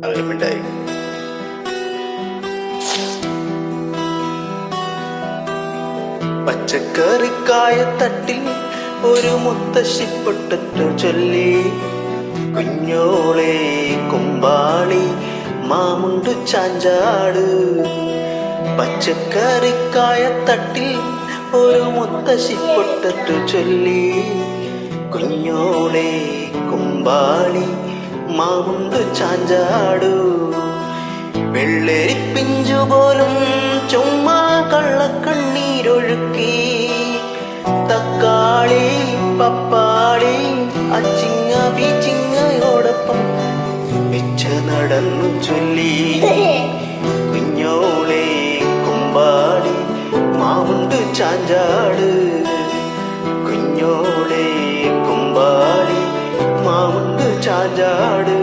അവരുമുണ്ടായി. പച്ചക്കറിക്കായ തട്ടിൽ ഒരു മുത്തശ്ശിപ്പൊട്ടു ചൊല്ലി, കുഞ്ഞോളെ കുമ്പാളി മാമുണ്ടു ചാഞ്ചാട്. പച്ചക്കറിക്കായ തട്ടിൽ ഒരു മുത്തശ്ശിപ്പൊട്ടു ചൊല്ലി, കുഞ്ഞോളെ കുമ്പാളി മാമുണ്ടു ചാഞ്ചാടു. വെള്ളരി പിഞ്ചുപോലും ചുമ്മാ കള്ളക്കണ്ണീരൊഴുക്കി, തക്കാളി പപ്പാളി അച്ചിങ്ങ ബീച്ചിങ്ങയോടൊപ്പം വെച്ച നടന്നു ചൊല്ലി, കുഞ്ഞോളെ കുമ്പാടി മാവുണ്ട് ചാഞ്ചാട്. കുഞ്ഞോളെ കുമ്പാടി മാവുണ്ട് ചാഞ്ചാട്.